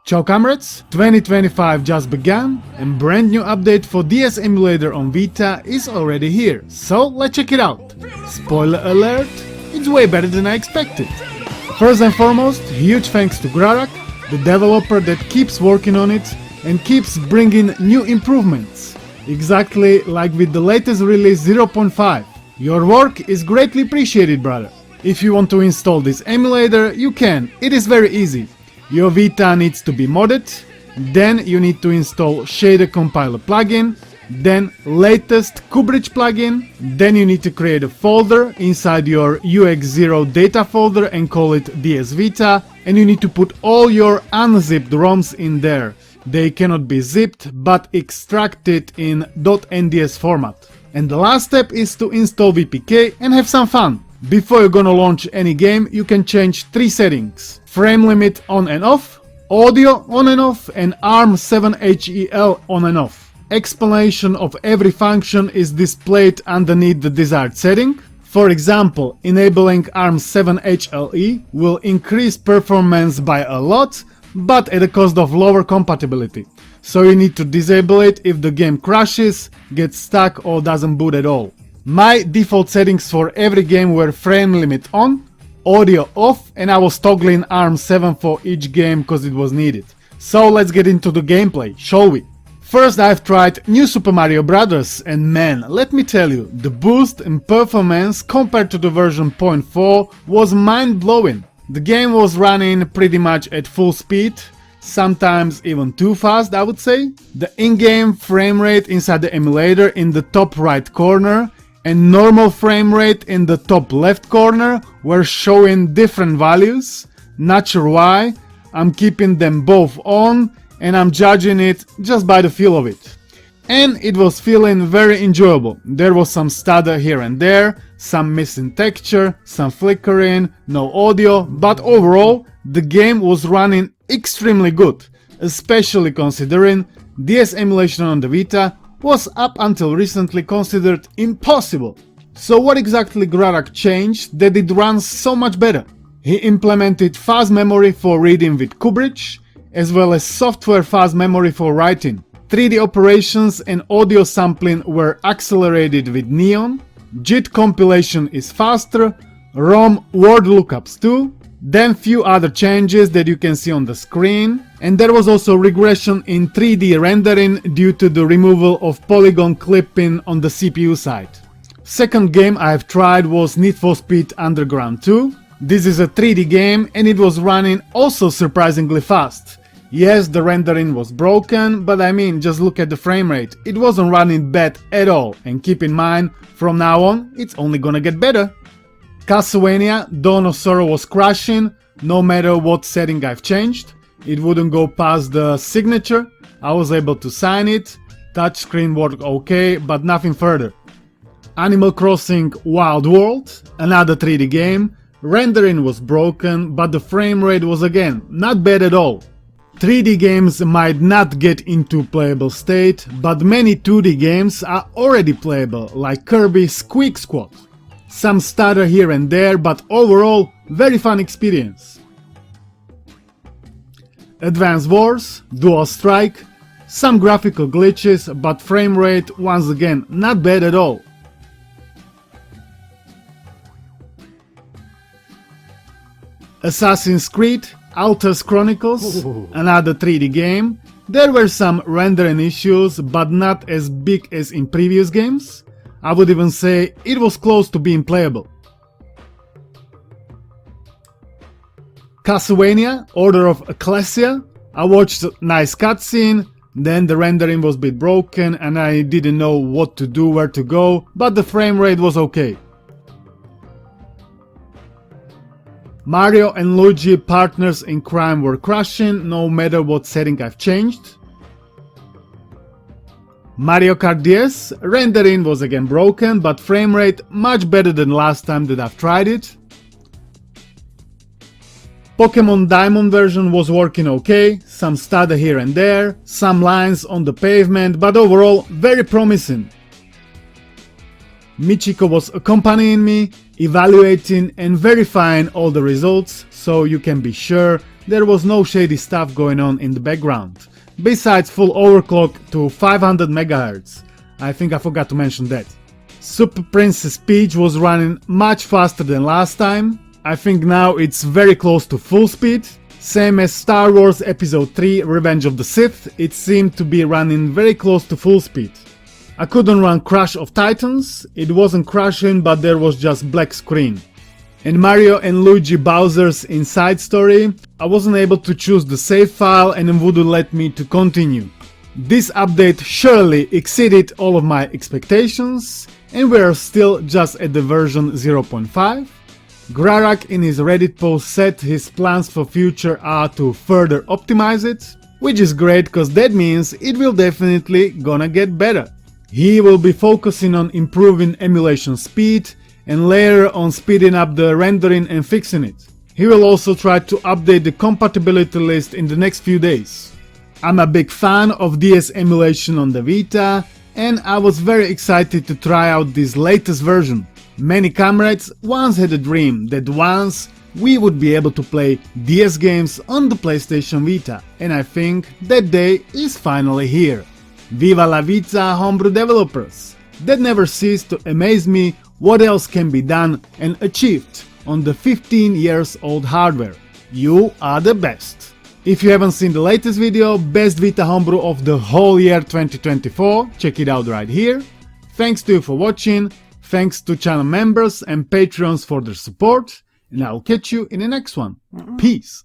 Ciao comrades, 2025 just began and brand new update for DS Emulator on Vita is already here, so let's check it out. Spoiler alert, it's way better than I expected. First and foremost, huge thanks to Jarek, the developer that keeps working on it and keeps bringing new improvements. Exactly like with the latest release 0.5. Your work is greatly appreciated, brother. If you want to install this emulator, you can, it is very easy. Your Vita needs to be modded, then you need to install Shader Compiler plugin, then latest Kubridge plugin, then you need to create a folder inside your UX0 data folder and call it DS Vita, and you need to put all your unzipped ROMs in there. They cannot be zipped but extracted in .nds format. And the last step is to install VPK and have some fun. Before you're gonna launch any game, you can change 3 settings. Frame limit on and off, audio on and off, and ARM7HEL on and off. Explanation of every function is displayed underneath the desired setting. For example, enabling ARM7HLE will increase performance by a lot, but at the cost of lower compatibility. So you need to disable it if the game crashes, gets stuck or doesn't boot at all. My default settings for every game were frame limit on, audio off, and I was toggling ARM7 for each game because it was needed. So let's get into the gameplay, shall we? First I've tried New Super Mario Bros. And man, let me tell you, the boost in performance compared to the version 0.4 was mind-blowing. The game was running pretty much at full speed, sometimes even too fast I would say. The in-game frame rate inside the emulator in the top right corner and normal frame rate in the top left corner were showing different values. Not sure why, I'm keeping them both on and I'm judging it just by the feel of it. And it was feeling very enjoyable. There was some stutter here and there, some missing texture, some flickering, no audio, but overall the game was running extremely good, especially considering DS emulation on the Vita was up until recently considered impossible. So what exactly Jarek changed that it runs so much better? He implemented fast memory for reading with Kubridge, as well as software fast memory for writing. 3D operations and audio sampling were accelerated with Neon, JIT compilation is faster, ROM word lookups too, then few other changes that you can see on the screen, and there was also regression in 3D rendering due to the removal of polygon clipping on the CPU side. Second game I've tried was Need for Speed Underground 2. This is a 3D game and it was running also surprisingly fast. Yes, the rendering was broken, but I mean, just look at the frame rate. It wasn't running bad at all, and keep in mind, from now on, it's only gonna get better. Castlevania Dawn of Sorrow was crashing, no matter what setting I've changed. It wouldn't go past the signature, I was able to sign it, touchscreen worked okay, but nothing further. Animal Crossing Wild World, another 3D game, rendering was broken, but the frame rate was again not bad at all. 3D games might not get into playable state, but many 2D games are already playable, like Kirby Squeak Squad. Some stutter here and there, but overall, very fun experience. Advance Wars, Dual Strike, some graphical glitches, but frame rate once again not bad at all. Assassin's Creed, Alters Chronicles, another 3D game. There were some rendering issues, but not as big as in previous games. I would even say it was close to being playable. Castlevania, Order of Ecclesia. I watched a nice cutscene, then the rendering was a bit broken and I didn't know what to do, where to go, but the frame rate was okay. Mario and Luigi Partners in Crime were crashing, no matter what setting I've changed. Mario Kart DS, rendering was again broken, but frame rate much better than last time that I've tried it. Pokemon Diamond version was working okay, some stutter here and there, some lines on the pavement, but overall very promising. Michiko was accompanying me, evaluating and verifying all the results, so you can be sure there was no shady stuff going on in the background, besides full overclock to 500 MHz. I think I forgot to mention that. Super Princess Peach was running much faster than last time. I think now it's very close to full speed. Same as Star Wars Episode 3 Revenge of the Sith, it seemed to be running very close to full speed. I couldn't run Crush of Titans, it wasn't crashing but there was just black screen. In Mario and Luigi Bowser's Inside Story, I wasn't able to choose the save file and it wouldn't let me to continue. This update surely exceeded all of my expectations and we are still just at the version 0.5. Grarak in his Reddit post said his plans for future are to further optimize it, which is great cause that means it will definitely gonna get better. He will be focusing on improving emulation speed and later on speeding up the rendering and fixing it. He will also try to update the compatibility list in the next few days. I'm a big fan of DS emulation on the Vita and I was very excited to try out this latest version. Many comrades once had a dream that once we would be able to play DS games on the PlayStation Vita, and I think that day is finally here. Viva la Vita homebrew developers! That never ceased to amaze me what else can be done and achieved on the 15 years old hardware. You are the best! If you haven't seen the latest video, best Vita homebrew of the whole year 2024, check it out right here. Thanks to you for watching. Thanks to channel members and Patreons for their support, and I'll catch you in the next one. Peace!